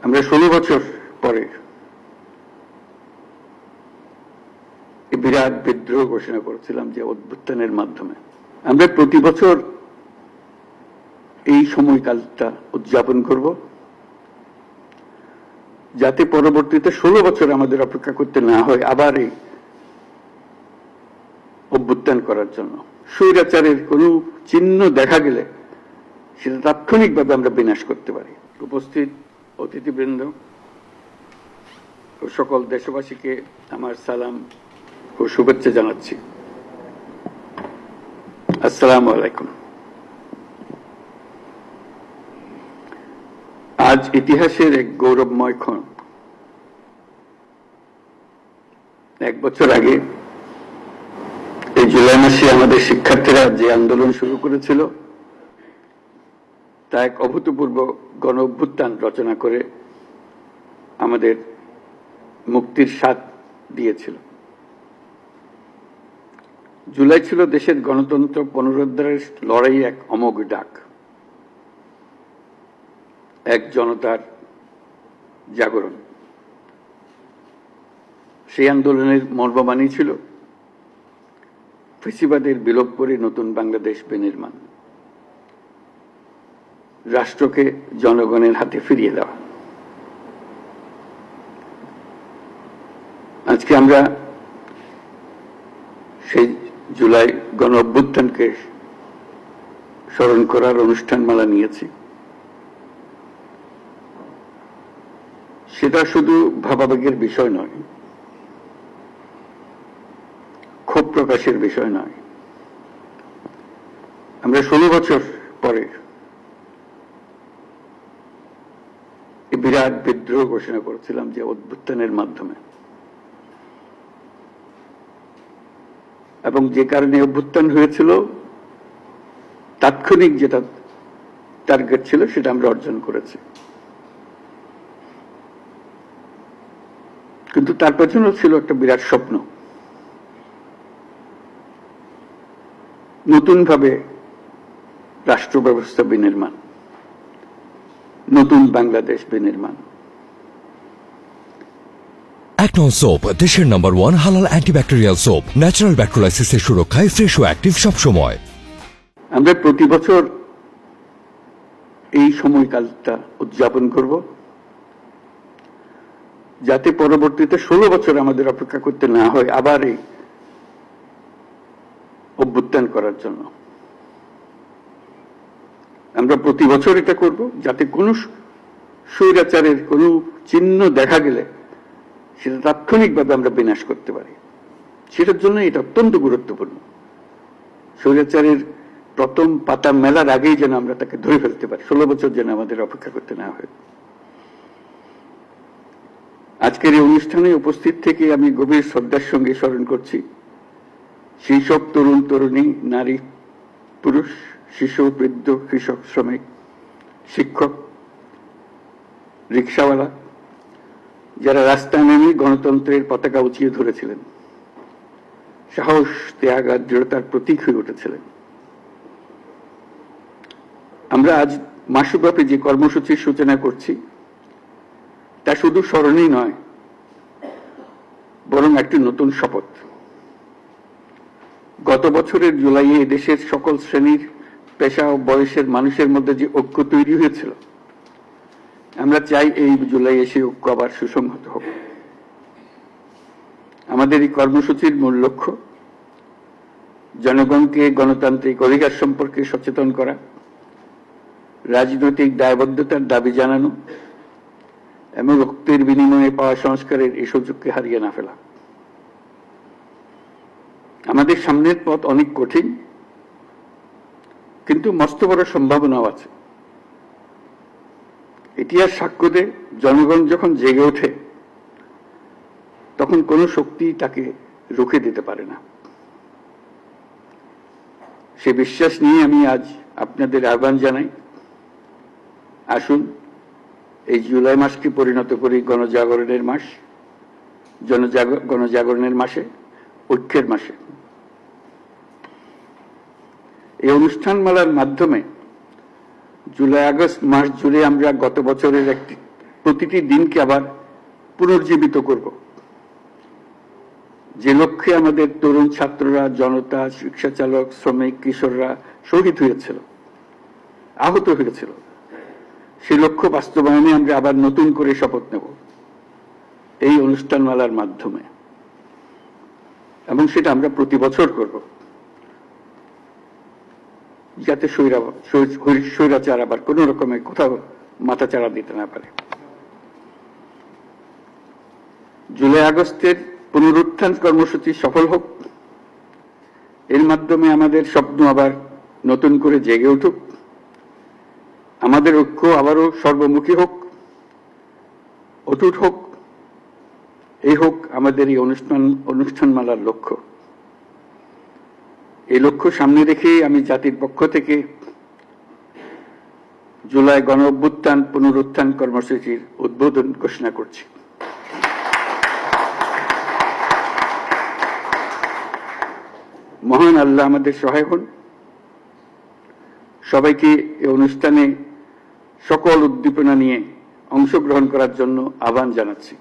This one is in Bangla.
আমরা 16 বছর পরে বিরাট বিদ্রোহ ঘোষণা করেছিলাম যে অভ্যুত্থানের মাধ্যমে আমরা প্রতি বছর এই সময়কালটা উদযাপন করব, যাতে পরবর্তীতে 16 বছর আমাদের অপেক্ষা করতে না হয় আবার এই অভ্যুত্থান করার জন্য। স্বৈরাচারের কোনো চিহ্ন দেখা গেলে সেটা তাৎক্ষণিকভাবে আমরা বিনাশ করতে পারি। উপস্থিত অতিথিবৃন্দ ও সকল দেশবাসীকে আমার সালাম ও শুভেচ্ছা জানাচ্ছি। আসসালামু আলাইকুম। আজ ইতিহাসের এক গৌরবময় ক্ষণ। 1 বছর আগে এই জুলাই মাসে আমাদের শিক্ষার্থীরা যে আন্দোলন শুরু করেছিল তা এক অভূতপূর্ব গণ অভ্যুত্থান রচনা করে আমাদের মুক্তির স্বাদ দিয়েছিল। জুলাই ছিল দেশের গণতন্ত্র পুনরুদ্ধারের লড়াই এক অমোঘ ডাক, এক জনতার জাগরণ। সেই আন্দোলনের মর্মবাণী ছিল ফ্যাসিবাদের বিলোপ করে নতুন বাংলাদেশ বিনির্মাণ, রাষ্ট্রকে জনগণের হাতে ফিরিয়ে দেওয়া। আজকে আমরা সেই জুলাই গণ অভ্যুত্থানকে স্মরণ করার অনুষ্ঠানমালা নিয়েছি। সেটা শুধু ভাবাবেগের বিষয় নয়, ক্ষোভ প্রকাশের বিষয় নয়। আমরা 16 বছর পরে বিরাট বিদ্রোহ ঘোষণা করেছিলাম যে অভ্যুত্থানের মাধ্যমে, এবং যে কারণে অভ্যুত্থান হয়েছিল তাৎক্ষণিক যেটা টার্গেট ছিল সেটা আমরা অর্জন করেছি। কিন্তু তার পেছনেও ছিল একটা বিরাট স্বপ্ন, নতুনভাবে রাষ্ট্র ব্যবস্থা বিনির্মাণ, নতুন বাংলাদেশ বিনির্মাণ। একনল সোপ, দেশের নাম্বার 1 হালাল অ্যান্টিব্যাকটেরিয়াল সোপ, ন্যাচারাল ব্যাকটেরিয়ালাইসিসের সুরক্ষায় ফ্রেশ ও অ্যাক্টিভ সবসময়। আমরা প্রতি বছর এই সময়কালটা উদযাপন করব, যাতে পরবর্তীতে 16 বছর আমাদের অপেক্ষা করতে না হয় আবার এই অভ্যুত্থান করার জন্য। আমরা প্রতি বছর এটা করব, যাতে কোনো স্বৈরাচারের কোনো চিহ্ন দেখা গেলে সেটা তাৎক্ষণিকভাবে আমরা বিনাশ করতে পারি। সেটার জন্য এটা অত্যন্ত গুরুত্বপূর্ণ। স্বৈরাচারের প্রথম পাতা মেলার আগেই যেন আমরা তাকে ধরে ফেলতে পারি, 16 বছর যেন আমাদের অপেক্ষা করতে না হয়। আজকের এই অনুষ্ঠানে উপস্থিত থেকে আমি গভীর শ্রদ্ধার সঙ্গে স্মরণ করছি সেই সব তরুণ তরুণী, নারী পুরুষ, শিশু, বৃদ্ধ, কৃষক, শ্রমিক, শিক্ষক, রিক্সাওয়ালা, যারা রাস্তায় নেমে গণতন্ত্রের পতাকা উঁচিয়ে ধরেছিলেন, সাহস, ত্যাগ আর দৃঢ়তার প্রতীক হয়ে উঠেছিলেন। আমরা আজ মাসব্যাপী যে কর্মসূচির সূচনা করছি তা শুধু স্মরণই নয়, বরং একটি নতুন শপথ। গত বছরের জুলাইয়ে দেশের সকল শ্রেণীর, পেশা ও বয়সের মানুষের মধ্যে যে ঐক্য তৈরি হয়েছিল, আমরা চাই এই জুলাইয়ে সেই ঐক্য আবার সুসংহত হোক। আমাদের এই কর্মসূচির মূল লক্ষ্য জনগণকে গণতান্ত্রিক অধিকার সম্পর্কে সচেতন করা, রাজনৈতিক দায়বদ্ধতার দাবি জানানো এবং রক্তের বিনিময়ে পাওয়া সংস্কারের এই সুযোগকে হারিয়ে না ফেলা। আমাদের সামনের পথ অনেক কঠিন, কিন্তু মস্ত বড় সম্ভাবনাও আছে। ইতিহাস সাক্ষ্য দেয়, জনগণ যখন জেগে ওঠে তখন কোনো শক্তি তাকে রুখে দিতে পারে না। সে বিশ্বাস নিয়ে আমি আজ আপনাদের আহ্বান জানাই, আসুন এই জুলাই মাসকে পরিণত করি গণজাগরণের মাস, গণজাগরণের মাসে, ঐক্যের মাসে। এই অনুষ্ঠানমালার মাধ্যমে জুলাই আগস্ট মাস জুড়ে আমরা গত বছরের একটি প্রতিটি দিনকে আবার পুনর্জীবিত করব, যে লক্ষ্যে আমাদের তরুণ ছাত্ররা, জনতা, রিক্সা চালক, শ্রমিক, কিশোররা শহীদ হয়েছিল, আহত হয়েছিল, সেই লক্ষ্য বাস্তবায়নে আমরা আবার নতুন করে শপথ নেব এই অনুষ্ঠানমালার মাধ্যমে, এবং সেটা আমরা প্রতি বছর করব, যাতে স্বৈরাচার আবার কোন রকমের কোথাও মাথাচাড়া দিতে না পারে। জুলাই আগস্টের পুনরুত্থান কর্মসূচি সফল হোক, এর মাধ্যমে আমাদের স্বপ্ন আবার নতুন করে জেগে উঠুক, আমাদের ঐক্য আবারও সর্বমুখী হোক, অটুট হোক, এই হোক আমাদের এই অনুষ্ঠানমালার লক্ষ্য। এই লক্ষ্য সামনে রেখেই আমি জাতির পক্ষ থেকে জুলাই গণ অভ্যুত্থান পুনরুত্থান কর্মসূচির উদ্বোধন ঘোষণা করছি। মহান আল্লাহ আমাদের সহায় হন। সবাইকে এই অনুষ্ঠানে সকল উদ্দীপনা নিয়ে অংশগ্রহণ করার জন্য আহ্বান জানাচ্ছি।